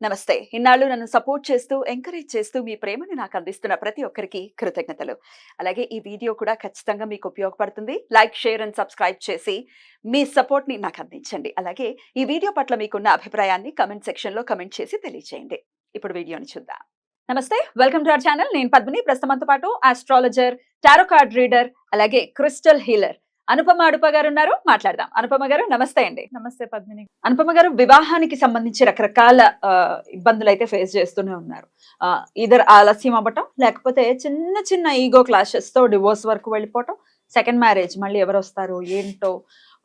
నమస్తే. ఇన్నాళ్ళు నన్ను సపోర్ట్ చేస్తూ, ఎంకరేజ్ చేస్తూ మీ ప్రేమని నాకు అందిస్తున్న ప్రతి ఒక్కరికి కృతజ్ఞతలు. అలాగే ఈ వీడియో కూడా ఖచ్చితంగా మీకు ఉపయోగపడుతుంది. లైక్, షేర్ అండ్ సబ్స్క్రైబ్ చేసి మీ సపోర్ట్‌ని నాకు అందించండి. అలాగే ఈ వీడియో పట్ల మీకున్న అభిప్రాయాన్ని కామెంట్ సెక్షన్‌లో కామెంట్ చేసి తెలియజేయండి. ఇప్పుడు వీడియోని చూద్దాం. నమస్తే. Welcome to our channel. నేను పద్మిని. ప్రస్తుతం మనతో పాటు ఆస్ట్రాలజర్, టారో కార్డ్ రీడర్, అలాగే క్రిస్టల్ హీలర్ అనుపమ అడుప గారు ఉన్నారు. మాట్లాడదాం. అనుపమ గారు నమస్తే అండి. నమస్తే పద్మిని. అనుపమ గారు, వివాహానికి సంబంధించి రకరకాల ఇబ్బందులు అయితే ఫేస్ చేస్తూనే ఉన్నారు. ఇద్దరు ఆలస్యం అవ్వటం, లేకపోతే చిన్న చిన్న ఈగో క్లాషెస్ తో డివోర్స్ వరకు వెళ్ళిపోవటం, సెకండ్ మ్యారేజ్ మళ్ళీ ఎవరు వస్తారు ఏంటో.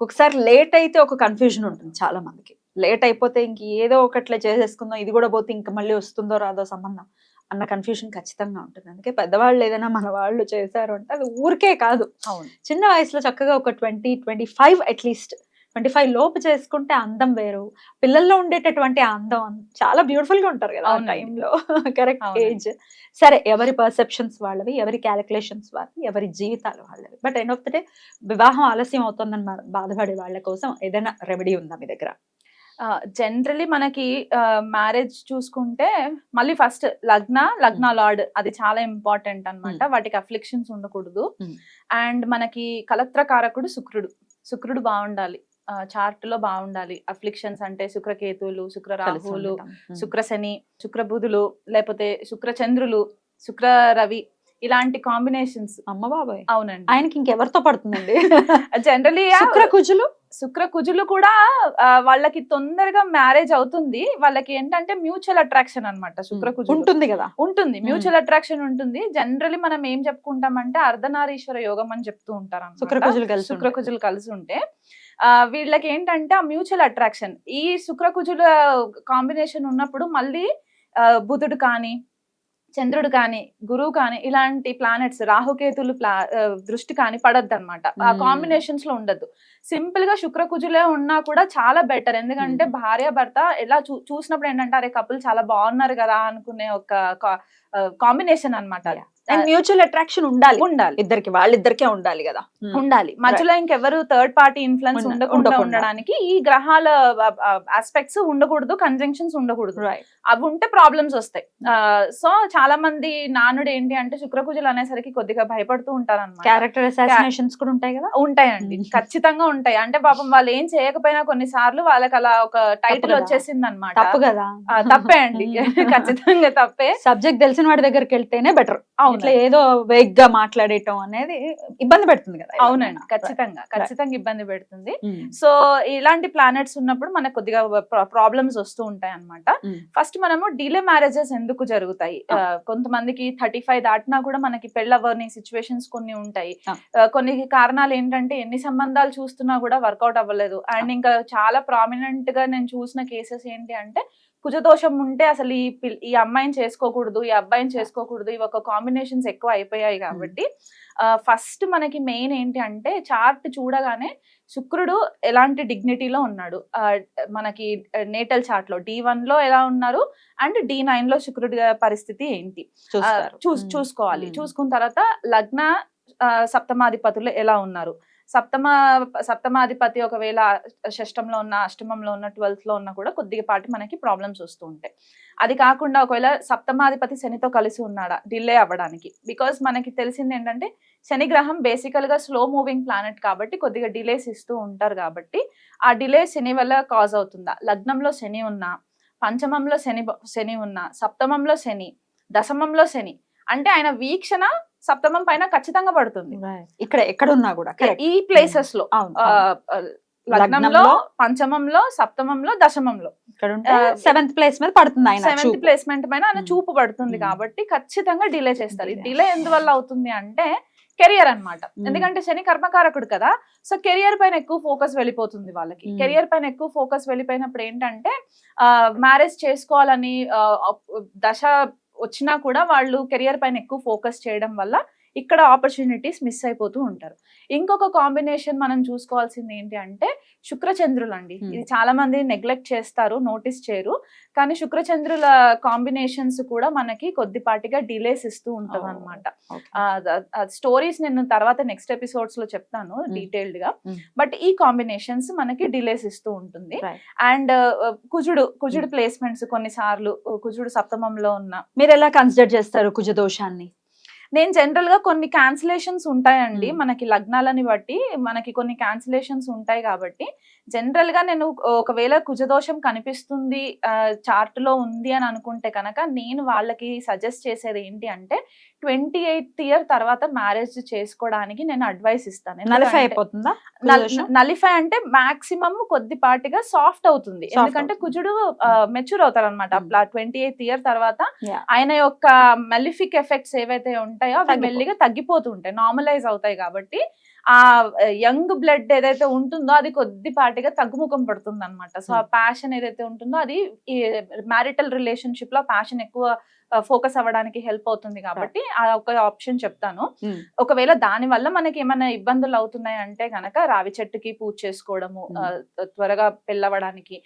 ఒకసారి లేట్ అయితే ఒక కన్ఫ్యూజన్ ఉంటుంది చాలా మందికి. లేట్ అయిపోతే ఇంక ఏదో ఒకట్లే చేసేసుకుందాం, ఇది కూడా పోతే ఇంకా మళ్ళీ వస్తుందో రాదో సంబంధం అన్న కన్ఫ్యూజన్ ఖచ్చితంగా ఉంటుంది. అందుకే పెద్దవాళ్ళు ఏదైనా మన వాళ్ళు చేశారు అంటే అది ఊరికే కాదు. అవును. చిన్న వయసులో చక్కగా ఒక 20-25 అట్లీస్ట్ 25 లోపు చేసుకుంటే అందం వేరు. పిల్లల్లో ఉండేటటువంటి అందం చాలా బ్యూటిఫుల్ గా ఉంటారు కదా ఆ టైంలో. Correct age. సరే, ఎవరి పర్సెప్షన్స్ వాళ్ళవి, ఎవరి క్యాలిక్యులేషన్స్ వాళ్ళవి, ఎవరి జీవితాలు వాళ్ళవి. But end of the day వివాహం ఆలస్యం అవుతుందని బాధపడే వాళ్ళ కోసం ఏదైనా రెమెడీ ఉందా మీ దగ్గర? జనరలీ మనకి మ్యారేజ్ చూసుకుంటే మళ్ళీ ఫస్ట్ లగ్న లార్డ్ అది చాలా ఇంపార్టెంట్ అన్నమాట. వాటికి అఫ్లిక్షన్స్ ఉండకూడదు. అండ్ మనకి కలత్రకారకుడు శుక్రుడు బాగుండాలి, చార్ట్ లో బాగుండాలి. అఫ్లిక్షన్స్ అంటే శుక్రకేతువులు, శుక్ర రాహువులు, శుక్ర శని, శుక్ర బుధులు, లేకపోతే శుక్ర చంద్రులు, శుక్ర రవి, ఇలాంటి కాంబినేషన్స్. అమ్మ బాబాయ్. అవునండి. ఆయనకి ఇంకెవరితో పడుతుందండి? జనరలీ శుక్ర కుజులు కూడా వాళ్ళకి తొందరగా మ్యారేజ్ అవుతుంది. వాళ్ళకి ఏంటంటే మ్యూచువల్ అట్రాక్షన్ అన్నమాట. శుక్ర కుజులు ఉంటుంది కదా, ఉంటుంది, మ్యూచువల్ అట్రాక్షన్ ఉంటుంది. జనరలీ మనం ఏం చెప్పుకుంటామంటే అర్ధనారీశ్వర యోగం అని చెప్తూ ఉంటారు. శుక్ర కుజులు కలిసి ఉంటే వీళ్ళకి ఏంటంటే ఆ మ్యూచువల్ అట్రాక్షన్. ఈ శుక్ర కుజుల కాంబినేషన్ ఉన్నప్పుడు మళ్ళీ బుధుడు కానీ, చంద్రుడు కానీ, గురువు కానీ, ఇలాంటి ప్లానెట్స్ రాహుకేతులు దృష్టి కానీ పడద్దు అనమాట. ఆ కాంబినేషన్స్ లో ఉండద్దు. సింపుల్ గా శుక్ర కుజులే ఉన్నా కూడా చాలా బెటర్. ఎందుకంటే భార్య భర్త ఎలా చూసినప్పుడు ఏంటంటే అరే కపుల్ చాలా బాగున్నారు కదా అనుకునే ఒక కాంబినేషన్ అనమాట. మ్యూచువల్ అట్రాక్షన్ ఉండాలి ఇద్దరికి, వాళ్ళిద్దరికే ఉండాలి కదా. ఉండాలి. మధ్యలో ఇంకెవరు థర్డ్ పార్టీ ఇన్ఫ్లుయెన్స్ ఉండకుండా ఉండడానికి ఈ గ్రహాల ఆస్పెక్ట్స్ ఉండకూడదు, కంజంక్షన్స్ ఉండకూడదు. అవి ఉంటే ప్రాబ్లమ్స్ వస్తాయి. సో చాలా మంది నానుడు ఏంటి అంటే శుక్రకుజులు అనేసరికి కొద్దిగా భయపడుతూ ఉంటారు అన్నమాట. క్యారెక్టర్ అసాసినేషన్స్ కూడా ఉంటాయి కదా. ఉంటాయండి, ఖచ్చితంగా ఉంటాయి. అంటే పాపం వాళ్ళు ఏం చేయకపోయినా కొన్నిసార్లు వాళ్ళకి అలా ఒక టైటిల్ వచ్చేసింది అనమాట. తప్పు కదా. తప్పే అండి, ఖచ్చితంగా తప్పే. సబ్జెక్ట్ తెలిసిన వాడి దగ్గరికి వెళ్తేనే బెటర్. ఇట్లా ఏదో వేగ్ గా మాట్లాడటం అనేది ఇబ్బంది పెడుతుంది కదా. అవునండి, ఖచ్చితంగా ఇబ్బంది పెడుతుంది. సో ఇలాంటి ప్లానెట్స్ ఉన్నప్పుడు మనకు కొద్దిగా ప్రాబ్లమ్స్ వస్తూ ఉంటాయి అన్నమాట. ఫస్ట్ మనము డిలే మ్యారేజెస్ ఎందుకు జరుగుతాయి? కొంతమందికి 35 దాటినా కూడా మనకి పెళ్ళవని సిచ్యువేషన్స్ కొన్ని ఉంటాయి. కొన్ని కారణాలు ఏంటంటే ఎన్ని సంబంధాలు చూస్తున్నా కూడా వర్కౌట్ అవ్వలేదు. అండ్ ఇంకా చాలా ప్రామినెంట్ గా నేను చూసిన కేసెస్ ఏంటి అంటే కుజదోషం ఉంటే అసలు ఈ అమ్మాయిని చేసుకోకూడదు, ఈ అబ్బాయిని చేసుకోకూడదు, ఇవి ఒక కాంబినేషన్స్ ఎక్కువ అయిపోయాయి. కాబట్టి ఫస్ట్ మనకి మెయిన్ ఏంటి అంటే చార్ట్ చూడగానే శుక్రుడు ఎలాంటి డిగ్నిటీలో ఉన్నాడు, మనకి నేటల్ చార్ట్ లో D1 లో ఎలా ఉన్నారు అండ్ D9 లో శుక్రుడి పరిస్థితి ఏంటి చూసుకోవాలి. చూసుకున్న తర్వాత లగ్న సప్తమాధిపతులు ఎలా ఉన్నారు, సప్తమాధిపతి ఒకవేళ షష్టంలో ఉన్న, అష్టమంలో ఉన్న, 12th లో ఉన్నా కూడా కొద్దిపాటి మనకి ప్రాబ్లమ్స్ వస్తూ ఉంటాయి. అది కాకుండా ఒకవేళ సప్తమాధిపతి శనితో కలిసి ఉన్నాడా డిలే అవ్వడానికి, బికాస్ మనకి తెలిసింది ఏంటంటే శని గ్రహం బేసికల్ గా స్లో మూవింగ్ ప్లానెట్ కాబట్టి కొద్దిగా డిలేస్ ఇస్తూ ఉంటారు. కాబట్టి ఆ డిలే శని వల్ల కాజ్ అవుతుందా? లగ్నంలో శని ఉన్నా, పంచమంలో శని ఉన్నా, సప్తమంలో శని, దశమంలో శని అంటే ఆయన వీక్షణ సప్తమం పైన ఖచ్చితంగా పడుతుంది. ఇక్కడ ఎక్కడున్నా కూడా ఈ ప్లేసెస్ లో లగ్నంలో, పంచమంలో, సప్తమంలో, దశమంలో 7th ప్లేస్ మీద పడుతుంది. 7th ప్లేస్మెంట్ పైన ఆయన చూపు పడుతుంది. కాబట్టి ఖచ్చితంగా డిలే చేస్తారు. డిలే ఎందువల్ల అవుతుంది అంటే కెరియర్ అన్నమాట. ఎందుకంటే శని కర్మకారకుడు కదా. సో కెరియర్ పైన ఎక్కువ ఫోకస్ వెళ్ళిపోతుంది వాళ్ళకి. కెరియర్ పైన ఎక్కువ ఫోకస్ వెళ్ళిపోయినప్పుడు ఏంటంటే మ్యారేజ్ చేసుకోవాలని దశ వచ్చినా కూడా వాళ్ళు కెరియర్ పైన ఎక్కువ ఫోకస్ చేయడం వల్ల ఇక్కడ ఆపర్చునిటీస్ మిస్ అయిపోతూ ఉంటారు. ఇంకొక కాంబినేషన్ మనం చూసుకోవాల్సింది ఏంటి అంటే శుక్రచంద్రులు అండి. ఇది చాలా మంది నెగ్లెక్ట్ చేస్తారు, నోటీస్ చేయరు. కానీ శుక్రచంద్రుల కాంబినేషన్స్ కూడా మనకి కొద్దిపాటిగా డిలేస్ ఇస్తూ ఉంటది అనమాట. స్టోరీస్ నేను తర్వాత నెక్స్ట్ ఎపిసోడ్స్ లో చెప్తాను డీటెయిల్డ్ గా. బట్ ఈ కాంబినేషన్స్ మనకి డిలేస్ ఇస్తూ ఉంటుంది. అండ్ కుజుడు ప్లేస్మెంట్స్ కొన్నిసార్లు కుజుడు సప్తమంలో ఉన్న మీరు ఎలా కన్సిడర్ చేస్తారు కుజ దోషాన్ని? నేను జనరల్ గా కొన్ని క్యాన్సిలేషన్స్ ఉంటాయండి మనకి లగ్నాలని బట్టి మనకి కొన్ని క్యాన్సిలేషన్స్ ఉంటాయి కాబట్టి జనరల్ గా నేను ఒకవేళ కుజదోషం కనిపిస్తుంది చార్ట్ లో ఉంది అని అనుకుంటే కనుక నేను వాళ్ళకి సజెస్ట్ చేసేది ఏంటి అంటే 28th ఇయర్ తర్వాత మ్యారేజ్ చేసుకోవడానికి నేను అడ్వైస్ ఇస్తాను. నలిఫై అంటే మాక్సిమం కొద్దిపాటిగా సాఫ్ట్ అవుతుంది, ఎందుకంటే కుజుడు మెచ్యూర్ అవుతారు అనమాట. అట్లా 28th ఇయర్ తర్వాత ఆయన యొక్క మెలిఫిక్ ఎఫెక్ట్స్ ఏవైతే ఉంటాయో అవి మెల్లిగా తగ్గిపోతూ ఉంటాయి, నార్మలైజ్ అవుతాయి. కాబట్టి ఆ యంగ్ బ్లడ్ ఏదైతే ఉంటుందో అది కొద్దిపాటిగా తగ్గుముఖం పడుతుంది అనమాట. సో ఆ ప్యాషన్ ఏదైతే ఉంటుందో అది ఈ మ్యారిటల్ రిలేషన్షిప్ లో ప్యాషన్ ఎక్కువ ఫోకస్ అవ్వడానికి హెల్ప్ అవుతుంది. కాబట్టి ఆ ఒక ఆప్షన్ చెప్తాను. ఒకవేళ దాని వల్ల మనకి ఏమైనా ఇబ్బందులు అవుతున్నాయి అంటే గనక రావి చెట్టుకి పూజ చేసుకోవడము, త్వరగా పెళ్ళవడానికి.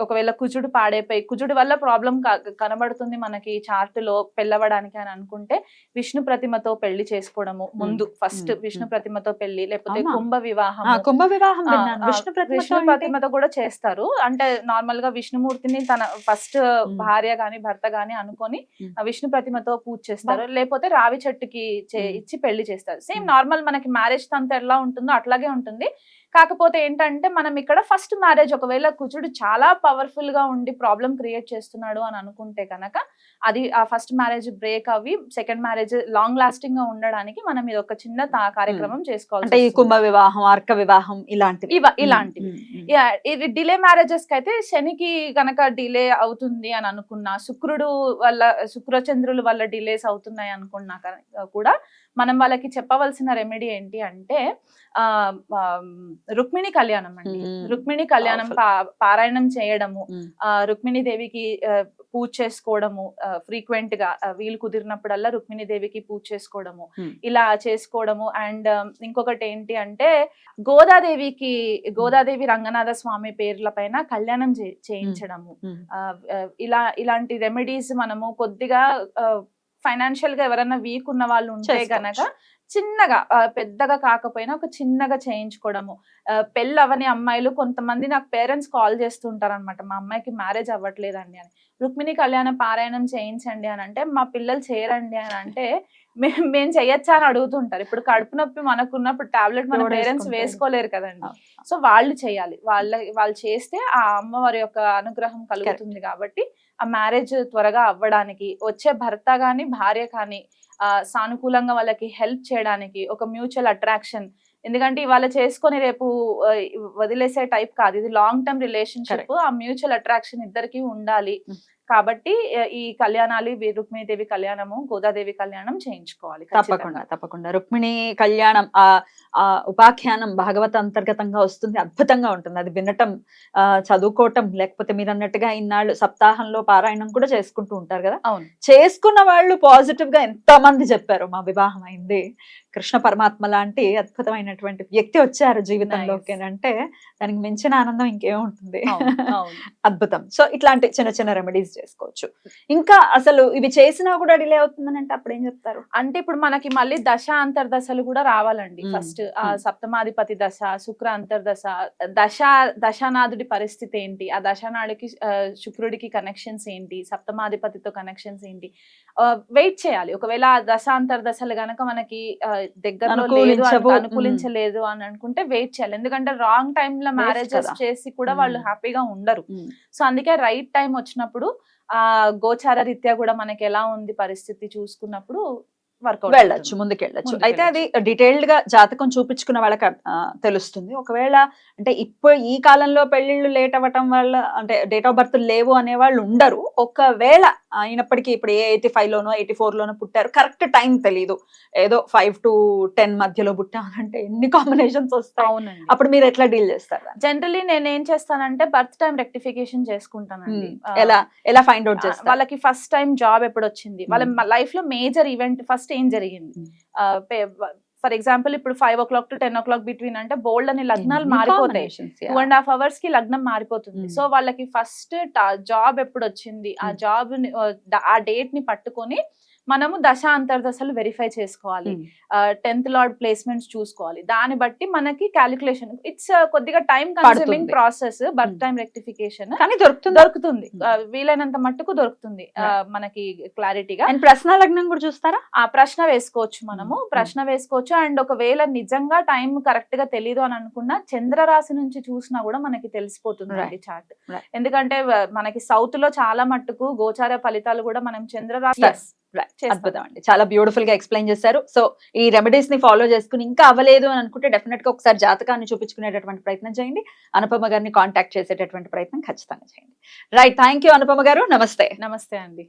ఒకవేళ కుజుడు పాడైపోయి కుజుడు వల్ల ప్రాబ్లం కనబడుతుంది మనకి చార్ట్ లో పెళ్ళవడానికి అని అనుకుంటే విష్ణు ప్రతిమతో పెళ్లి చేసుకోవడము ముందు. ఫస్ట్ విష్ణు ప్రతిమతో పెళ్లి, లేకపోతే కుంభ వివాహం విష్ణు ప్రతిమతో కూడా చేస్తారు. అంటే నార్మల్ గా విష్ణుమూర్తిని తన ఫస్ట్ భార్య గాని భర్త గాని అనుకుని విష్ణు ప్రతిమతో పూజ చేస్తారు, లేకపోతే రావి చెట్టుకి ఇచ్చి పెళ్లి చేస్తారు. సేమ్ నార్మల్ మనకి మ్యారేజ్ తంత ఎలా ఉంటుందో అట్లాగే ఉంటుంది. కాకపోతే ఏంటంటే మనం ఇక్కడ ఫస్ట్ మ్యారేజ్ ఒకవేళ కుజుడు చాలా పవర్ఫుల్ గా ఉండి ప్రాబ్లం క్రియేట్ చేస్తున్నాడు అని అనుకుంటే కనుక అది ఆ ఫస్ట్ మ్యారేజ్ బ్రేక్ అవి సెకండ్ మ్యారేజ్ లాంగ్ లాస్టింగ్ గా ఉండడానికి మనం ఇది ఒక చిన్న కార్యక్రమం చేసుకోవాలి. కుంభ వివాహం, అర్క వివాహం ఇలాంటివి. ఇది డిలే మ్యారేజెస్ కి అయితే శనికి గనక డిలే అవుతుంది అని అనుకున్నా, శుక్రుడు వల్ల శుక్రచంద్రుల వల్ల డిలేస్ అవుతున్నాయి అనుకున్నా కూడా మనం వాళ్ళకి చెప్పవలసిన రెమెడీ ఏంటి అంటే రుక్మిణి కళ్యాణం అండి. రుక్మిణి కళ్యాణం పారాయణం చేయడము, రుక్మిణి దేవికి పూజ చేసుకోవడము, ఫ్రీక్వెంట్ గా వీలు కుదిరినప్పుడల్లా రుక్మిణి దేవికి పూజ చేసుకోవడము, ఇలా చేసుకోవడము. అండ్ ఇంకొకటి ఏంటి అంటే గోదాదేవి రంగనాథ స్వామి పేర్ల పైన కళ్యాణం చేయించడము. ఇలాంటి రెమెడీస్ మనము కొద్దిగా ఫైనాన్షియల్ గా ఎవరైనా వీక్ ఉన్న వాళ్ళు ఉంటే గనక చిన్నగా, పెద్దగా కాకపోయినా ఒక చిన్నగా చేయించుకోవడము. పెళ్ళి అవని అమ్మాయిలు కొంతమంది నాకు పేరెంట్స్ కాల్ చేస్తుంటారు అనమాట, మా అమ్మాయికి మ్యారేజ్ అవ్వట్లేదండి అని, రుక్మిణి కళ్యాణ పారాయణం చేయించండి అని అంటే, మా పిల్లలు చేయరండి అని అంటే మేము చెయ్యొచ్చా అని అడుగుతుంటారు. ఇప్పుడు కడుపు నొప్పి మనకున్నప్పుడు టాబ్లెట్ మన పేరెంట్స్ వేసుకోలేరు కదండి. సో వాళ్ళు చేయాలి, వాళ్ళు చేస్తే ఆ అమ్మవారి యొక్క అనుగ్రహం కలుగుతుంది. కాబట్టి ఆ మ్యారేజ్ త్వరగా అవ్వడానికి, వచ్చే భర్త గాని భార్య కానీ సానుకూలంగా వాళ్ళకి హెల్ప్ చేయడానికి ఒక మ్యూచువల్ అట్రాక్షన్. ఎందుకంటే ఇవాళ చేసుకొని రేపు వదిలేసే టైప్ కాదు, ఇది లాంగ్ టర్మ్ రిలేషన్షిప్. ఆ మ్యూచువల్ అట్రాక్షన్ ఇద్దరికి ఉండాలి. కాబట్టి ఈ కళ్యాణాలు రుక్మిణీదేవి కళ్యాణము, గోదాదేవి కళ్యాణం చేయించుకోవాలి. తప్పకుండా రుక్మిణి కళ్యాణం ఆ ఉపాఖ్యానం భాగవత అంతర్గతంగా వస్తుంది, అద్భుతంగా ఉంటుంది. అది వినటం, చదువుకోవటం, లేకపోతే మీరు అన్నట్టుగా ఇన్నాళ్ళు సప్తాహంలో పారాయణం కూడా చేసుకుంటూ ఉంటారు కదా. అవును, చేసుకున్న వాళ్ళు పాజిటివ్ గా ఎంతో మంది చెప్పారు, మా వివాహం అయింది, కృష్ణ పరమాత్మ లాంటి అద్భుతమైనటువంటి వ్యక్తి వచ్చారు జీవితంలోకి అంటే దానికి మించిన ఆనందం ఇంకేముంటుంది. అద్భుతం. సో ఇట్లాంటి చిన్న చిన్న రెమెడీస్ చేసుకోవచ్చు. ఇంకా అసలు ఇవి చేసినా కూడా డిలే అవుతుందని అంటే అప్పుడు ఏం చెప్తారు అంటే, ఇప్పుడు మనకి మళ్ళీ దశ అంతర్దశలు కూడా రావాలండి. ఫస్ట్ సప్తమాధిపతి దశ, శుక్ర అంతర్దశ, దశానాథుడి పరిస్థితి ఏంటి, ఆ దశానాడికి శుక్రుడికి కనెక్షన్స్ ఏంటి, సప్తమాధిపతితో కనెక్షన్స్ ఏంటి, వెయిట్ చేయాలి. ఒకవేళ దశాంతర్దశలు గనక మనకి దగ్గరలో లేదు, అనుకూలించలేదు అని అనుకుంటే వెయిట్ చేయాలి. ఎందుకంటే రాంగ్ టైమ్ లో మ్యారేజెస్ చేసి కూడా వాళ్ళు హ్యాపీగా ఉండరు. సో అందుకే రైట్ టైం వచ్చినప్పుడు గోచార రీత్యా కూడా మనకి ఎలా ఉంది పరిస్థితి చూసుకున్నప్పుడు వెళ్ళచ్చు, ముందుకెళ్ళచ్చు. అయితే అది డీటెయిల్డ్ గా జాతకం చూపించుకున్న వాళ్ళకి తెలుస్తుంది. ఒకవేళ అంటే ఇప్పుడు ఈ కాలంలో పెళ్లిళ్ళు లేట్ అవ్వటం వల్ల అంటే డేట్ ఆఫ్ బర్త్ లేవు అనే వాళ్ళు ఉండరు. ఒకవేళ అయినప్పటికీ ఇప్పుడు 85 లోనో 84 లోనో పుట్టారు, కరెక్ట్ టైం తెలియదు, ఏదో 5 to 10 మధ్యలో పుట్టామంటే ఎన్ని కాంబినేషన్స్ వస్తాయి, అవునండి. అప్పుడు మీరు ఎట్లా డీల్ చేస్తారు దాన్ని? జనరలీ నేను ఏం చేస్తానంటే బర్త్ టైం రెక్టిఫికేషన్ చేసుకుంటానండి. ఎలా ఫైండ్ అవుట్ చేస్తారు? వాళ్ళకి ఫస్ట్ టైం జాబ్ ఎప్పుడు వచ్చింది, వాళ్ళ లైఫ్ లో మేజర్ ఈవెంట్ ఫస్ట్ ఏం జరిగింది. ఫర్ ఎగ్జాంపుల్ ఇప్పుడు 5 o'clock to 10 o'clock బిట్వీన్ అంటే బోల్డ్ అని లగ్నాలు మారిపోతాయి. 2.5 hours కి లగ్నం మారిపోతుంది. సో వాళ్ళకి ఫస్ట్ జాబ్ ఎప్పుడు వచ్చింది, ఆ జాబ్ ఆ డేట్ ని పట్టుకొని మనము దశ అంతర్దశలు వెరిఫై చేసుకోవాలి. 10th లార్డ్ ప్లేస్మెంట్స్ చూసుకోవాలి. దాన్ని బట్టి మనకి క్యాలిక్యులేషన్, ఇట్స్ కొద్దిగా time consuming process birth time rectification, కానీ దొరుకుతుంది వీలైనంత మట్టుకు దొరుకుతుంది మనకి క్లారిటీగా. అండ్ ప్రశ్న లగ్నం కూడా చూస్తారా? ఆ ప్రశ్న వేసుకోవచ్చు, మనము ప్రశ్న వేసుకోవచ్చు. అండ్ ఒకవేళ నిజంగా టైం కరెక్ట్ గా తెలీదు అని అనుకున్నా చంద్రరాశి నుంచి చూసినా కూడా మనకి తెలిసిపోతుంది చార్ట్. ఎందుకంటే మనకి సౌత్ లో చాలా మట్టుకు గోచార ఫలితాలు కూడా మనం చంద్రరాశి అద్భుతం అండి, చాలా బ్యూటిఫుల్ గా ఎక్స్ప్లెయిన్ చేశారు. సో ఈ రెమెడీస్ ని ఫాలో చేసుకుని ఇంకా అవ్వలేదు అని అనుకుంటే డెఫినెట్ గా ఒకసారి జాతకాన్ని చూపించుకునేటటువంటి ప్రయత్నం చేయండి. అనుపమ గారిని కాంటాక్ట్ చేసేటటువంటి ప్రయత్నం ఖచ్చితంగా చేయండి. రైట్, థ్యాంక్ యూ అనుపమ గారు, నమస్తే. నమస్తే అండి.